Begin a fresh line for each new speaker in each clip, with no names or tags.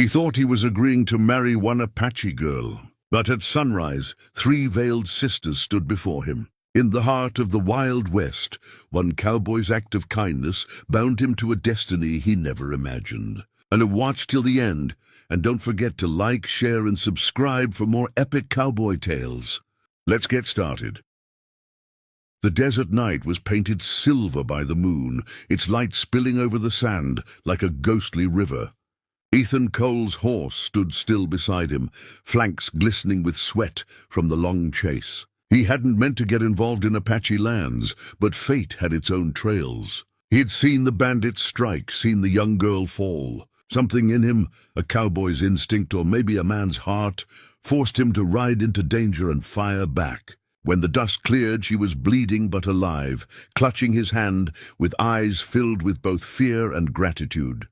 He thought he was agreeing to marry one Apache girl, but at sunrise, 3 veiled sisters stood before him. In the heart of the Wild West, one cowboy's act of kindness bound him to a destiny he never imagined. And watch till the end, and don't forget to like, share, and subscribe for more epic cowboy tales. Let's get started. The desert night was painted silver by the moon, its light spilling over the sand like a ghostly river. Ethan Cole's horse stood still beside him, flanks glistening with sweat from the long chase. He hadn't meant to get involved in Apache lands, but fate had its own trails. He'd seen the bandits strike, seen the young girl fall. Something in him, a cowboy's instinct or maybe a man's heart, forced him to ride into danger and fire back. When the dust cleared, she was bleeding but alive, clutching his hand with eyes filled with both fear and gratitude.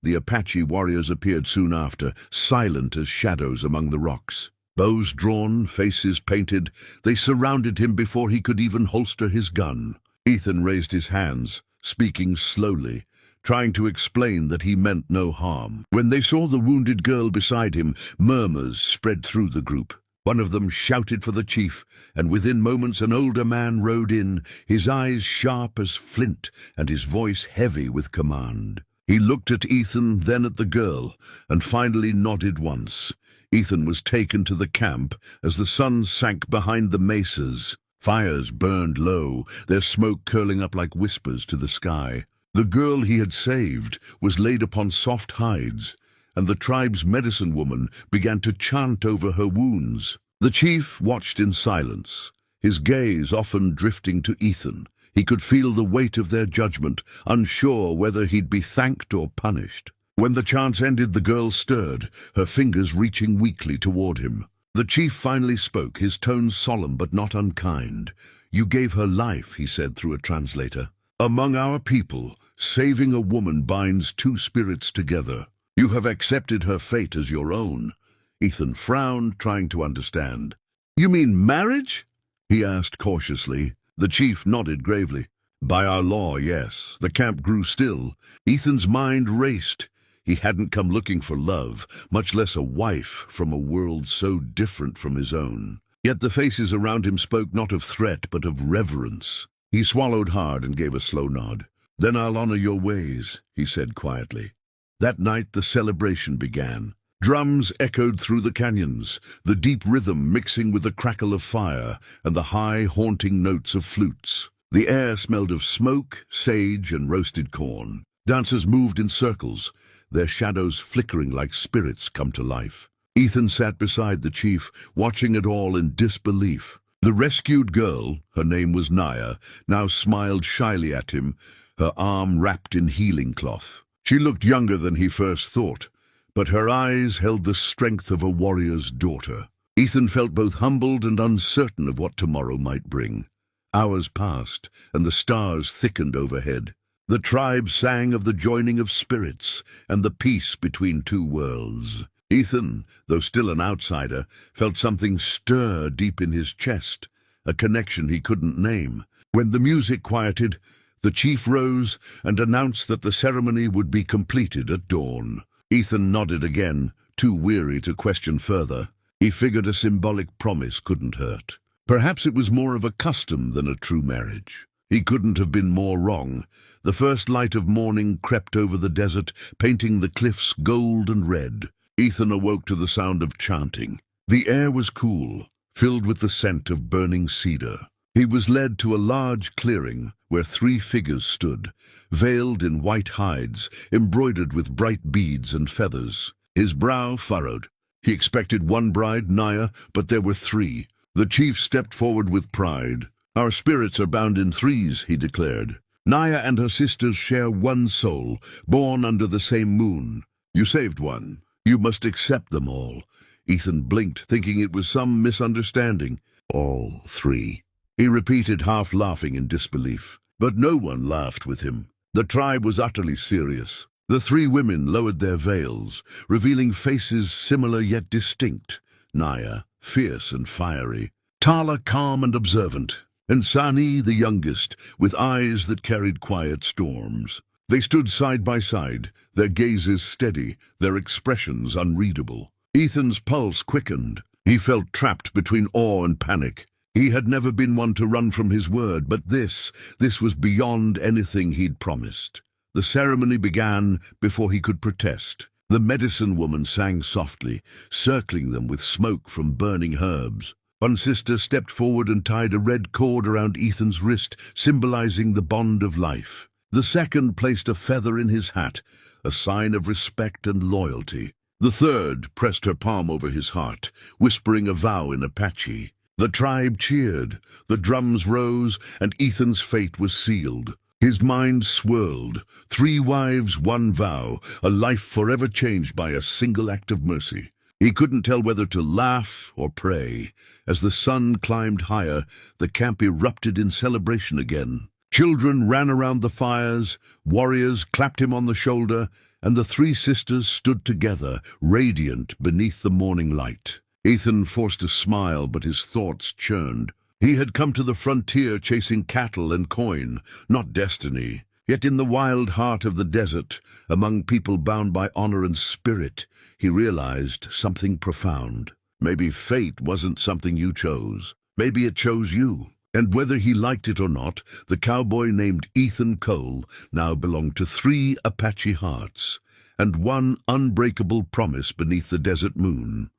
The Apache warriors appeared soon after, silent as shadows among the rocks. Bows drawn, faces painted, they surrounded him before he could even holster his gun. Ethan raised his hands, speaking slowly, trying to explain that he meant no harm. When they saw the wounded girl beside him, murmurs spread through the group. One of them shouted for the chief, and within moments an older man rode in, his eyes sharp as flint and his voice heavy with command. He looked at Ethan, then at the girl, and finally nodded once. Ethan was taken to the camp as the sun sank behind the mesas. Fires burned low, their smoke curling up like whispers to the sky. The girl he had saved was laid upon soft hides, and the tribe's medicine woman began to chant over her wounds. The chief watched in silence, his gaze often drifting to Ethan. He could feel the weight of their judgment, unsure whether he'd be thanked or punished. When the chants ended, the girl stirred, her fingers reaching weakly toward him. The chief finally spoke, his tone solemn but not unkind. "You gave her life," he said through a translator. "Among our people, saving a woman binds 2 spirits together. You have accepted her fate as your own." Ethan frowned, trying to understand. "You mean marriage?" he asked cautiously. The chief nodded gravely. "By our law, yes." The camp grew still. Ethan's mind raced. He hadn't come looking for love, much less a wife from a world so different from his own. Yet the faces around him spoke not of threat, but of reverence. He swallowed hard and gave a slow nod. "Then I'll honor your ways," he said quietly. That night the celebration began. Drums echoed through the canyons, the deep rhythm mixing with the crackle of fire and the high, haunting notes of flutes. The air smelled of smoke, sage, and roasted corn. Dancers moved in circles, their shadows flickering like spirits come to life. Ethan sat beside the chief, watching it all in disbelief. The rescued girl, her name was Naya, now smiled shyly at him, her arm wrapped in healing cloth. She looked younger than he first thought, but her eyes held the strength of a warrior's daughter. Ethan felt both humbled and uncertain of what tomorrow might bring. Hours passed, and the stars thickened overhead. The tribe sang of the joining of spirits and the peace between 2 worlds. Ethan, though still an outsider, felt something stir deep in his chest, a connection he couldn't name. When the music quieted, the chief rose and announced that the ceremony would be completed at dawn. Ethan nodded again, too weary to question further. He figured a symbolic promise couldn't hurt. Perhaps it was more of a custom than a true marriage. He couldn't have been more wrong. The first light of morning crept over the desert, painting the cliffs gold and red. Ethan awoke to the sound of chanting. The air was cool, filled with the scent of burning cedar. He was led to a large clearing where 3 figures stood, veiled in white hides, embroidered with bright beads and feathers. His brow furrowed. He expected one bride, Naya, but there were 3. The chief stepped forward with pride. "Our spirits are bound in 3s, he declared. "Naya and her sisters share one soul, born under the same moon. You saved one. You must accept them all." Ethan blinked, thinking it was some misunderstanding. "All 3. He repeated, half laughing in disbelief. But no one laughed with him. The tribe was utterly serious. The 3 women lowered their veils, revealing faces similar yet distinct. Naya, fierce and fiery. Tala, calm and observant. And Sani, the youngest, with eyes that carried quiet storms. They stood side by side, their gazes steady, their expressions unreadable. Ethan's pulse quickened. He felt trapped between awe and panic. He had never been one to run from his word, but this was beyond anything he'd promised. The ceremony began before he could protest. The medicine woman sang softly, circling them with smoke from burning herbs. One sister stepped forward and tied a red cord around Ethan's wrist, symbolizing the bond of life. The second placed a feather in his hat, a sign of respect and loyalty. The third pressed her palm over his heart, whispering a vow in Apache. The tribe cheered, the drums rose, and Ethan's fate was sealed. His mind swirled. 3 wives, 1 vow, a life forever changed by a single act of mercy. He couldn't tell whether to laugh or pray. As the sun climbed higher, the camp erupted in celebration again. Children ran around the fires, warriors clapped him on the shoulder, and the 3 sisters stood together, radiant beneath the morning light. Ethan forced a smile, but his thoughts churned. He had come to the frontier chasing cattle and coin, not destiny. Yet in the wild heart of the desert, among people bound by honor and spirit, he realized something profound. Maybe fate wasn't something you chose. Maybe it chose you. And whether he liked it or not, the cowboy named Ethan Cole now belonged to 3 Apache hearts, and 1 unbreakable promise beneath the desert moon.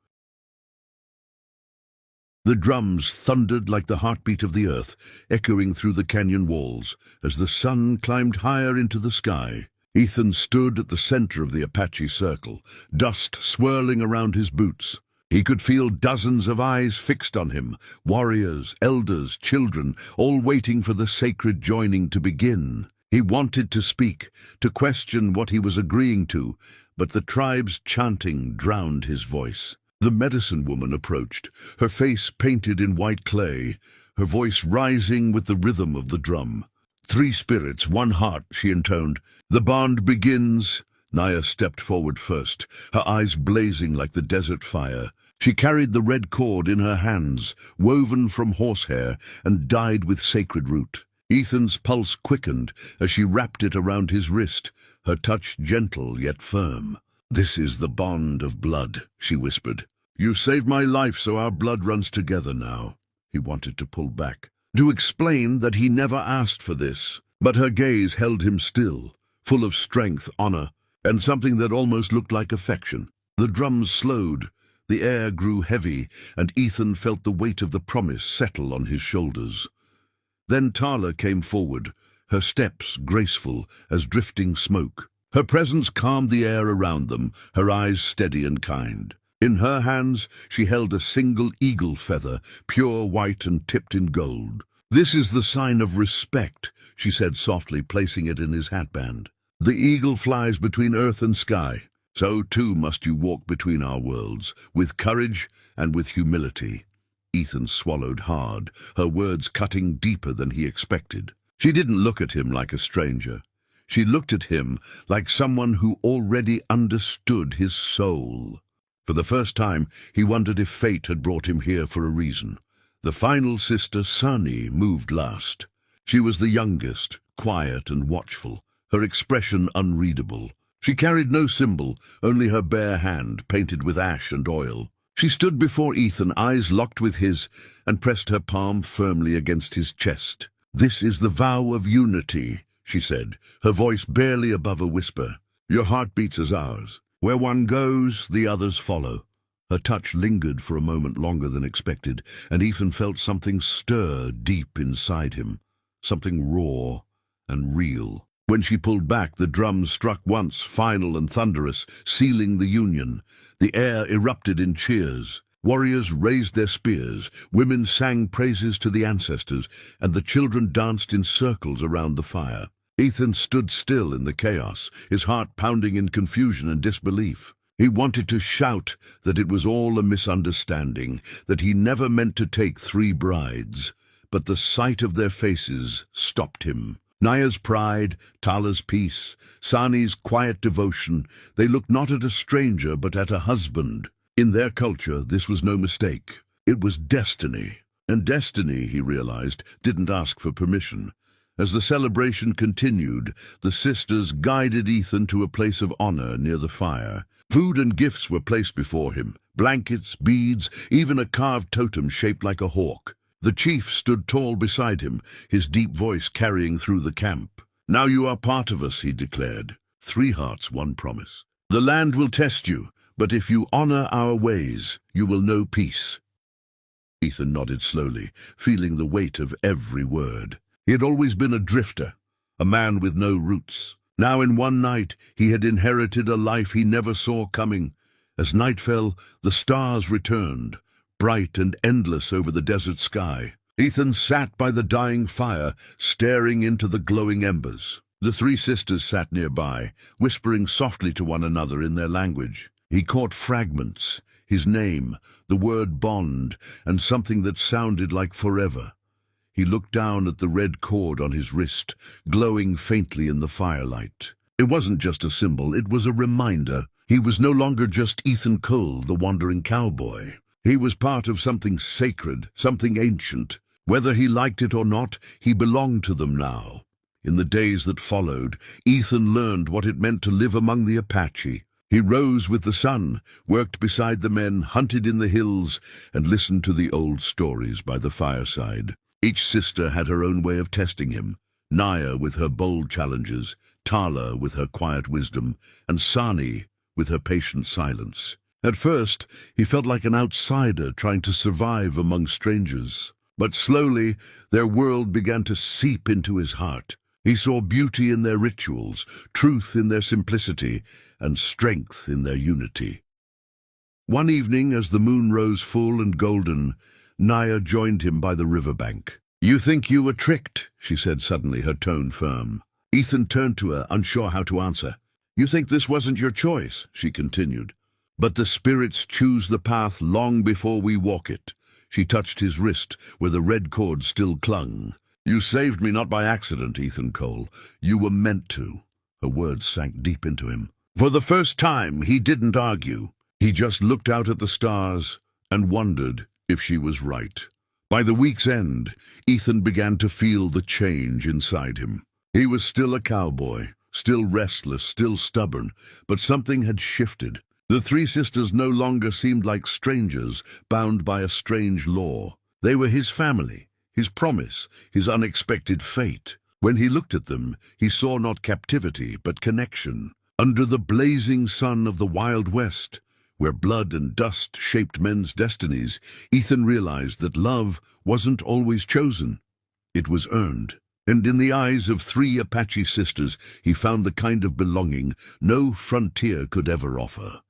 The drums thundered like the heartbeat of the earth, echoing through the canyon walls as the sun climbed higher into the sky. Ethan stood at the center of the Apache circle, dust swirling around his boots. He could feel dozens of eyes fixed on him, warriors, elders, children, all waiting for the sacred joining to begin. He wanted to speak, to question what he was agreeing to, but the tribe's chanting drowned his voice. The medicine woman approached, her face painted in white clay, her voice rising with the rhythm of the drum. 3 spirits, 1 heart, she intoned. The bond begins. Naya stepped forward first, her eyes blazing like the desert fire. She carried the red cord in her hands, woven from horsehair and dyed with sacred root. Ethan's pulse quickened as she wrapped it around his wrist, her touch gentle yet firm. "This is the bond of blood," she whispered. "You saved my life, so our blood runs together now." He wanted to pull back, to explain that he never asked for this, but her gaze held him still, full of strength, honor, and something that almost looked like affection. The drums slowed, the air grew heavy, and Ethan felt the weight of the promise settle on his shoulders. Then Tala came forward, her steps graceful as drifting smoke. Her presence calmed the air around them, her eyes steady and kind. In her hands she held a single eagle feather, pure white and tipped in gold. "This is the sign of respect," she said softly, placing it in his hatband. "The eagle flies between earth and sky. So too must you walk between our worlds, with courage and with humility." Ethan swallowed hard, her words cutting deeper than he expected. She didn't look at him like a stranger. She looked at him like someone who already understood his soul. For the first time, he wondered if fate had brought him here for a reason. The final sister, Sunny, moved last. She was the youngest, quiet and watchful, her expression unreadable. She carried no symbol, only her bare hand, painted with ash and oil. She stood before Ethan, eyes locked with his, and pressed her palm firmly against his chest. "This is the vow of unity," she said, her voice barely above a whisper. "Your heart beats as ours. Where one goes, the others follow." Her touch lingered for a moment longer than expected, and Ethan felt something stir deep inside him, something raw and real. When she pulled back, the drums struck once, final and thunderous, sealing the union. The air erupted in cheers. Warriors raised their spears, women sang praises to the ancestors, and the children danced in circles around the fire. Ethan stood still in the chaos, his heart pounding in confusion and disbelief. He wanted to shout that it was all a misunderstanding, that he never meant to take 3 brides, but the sight of their faces stopped him. Naya's pride, Tala's peace, Sani's quiet devotion, they looked not at a stranger but at a husband. In their culture, this was no mistake. It was destiny. And destiny, he realized, didn't ask for permission. As the celebration continued, the sisters guided Ethan to a place of honor near the fire. Food and gifts were placed before him, blankets, beads, even a carved totem shaped like a hawk. The chief stood tall beside him, his deep voice carrying through the camp. "Now you are part of us," he declared. 3 hearts, 1 promise. "The land will test you, but if you honor our ways, you will know peace." Ethan nodded slowly, feeling the weight of every word. He had always been a drifter, a man with no roots. Now in one night he had inherited a life he never saw coming. As night fell, the stars returned, bright and endless over the desert sky. Ethan sat by the dying fire, staring into the glowing embers. The 3 sisters sat nearby, whispering softly to one another in their language. He caught fragments, his name, the word bond, and something that sounded like forever. He looked down at the red cord on his wrist, glowing faintly in the firelight. It wasn't just a symbol, it was a reminder. He was no longer just Ethan Cole, the wandering cowboy. He was part of something sacred, something ancient. Whether he liked it or not, he belonged to them now. In the days that followed, Ethan learned what it meant to live among the Apache. He rose with the sun, worked beside the men, hunted in the hills, and listened to the old stories by the fireside. Each sister had her own way of testing him. Naya with her bold challenges, Tala with her quiet wisdom, and Sani with her patient silence. At first, he felt like an outsider trying to survive among strangers. But slowly, their world began to seep into his heart. He saw beauty in their rituals, truth in their simplicity, and strength in their unity. One evening, as the moon rose full and golden, Naya joined him by the riverbank. "You think you were tricked," she said suddenly, her tone firm. Ethan turned to her, unsure how to answer. "You think this wasn't your choice," she continued. "But the spirits choose the path long before we walk it." She touched his wrist, where the red cord still clung. "You saved me not by accident, Ethan Cole. You were meant to." Her words sank deep into him. For the first time, he didn't argue. He just looked out at the stars and wondered if she was right. By the week's end, Ethan began to feel the change inside him. He was still a cowboy, still restless, still stubborn, but something had shifted. The 3 sisters no longer seemed like strangers, bound by a strange law. They were his family, his promise, his unexpected fate. When he looked at them, he saw not captivity, but connection. Under the blazing sun of the Wild West, where blood and dust shaped men's destinies, Ethan realized that love wasn't always chosen. It was earned. And in the eyes of 3 Apache sisters, he found the kind of belonging no frontier could ever offer.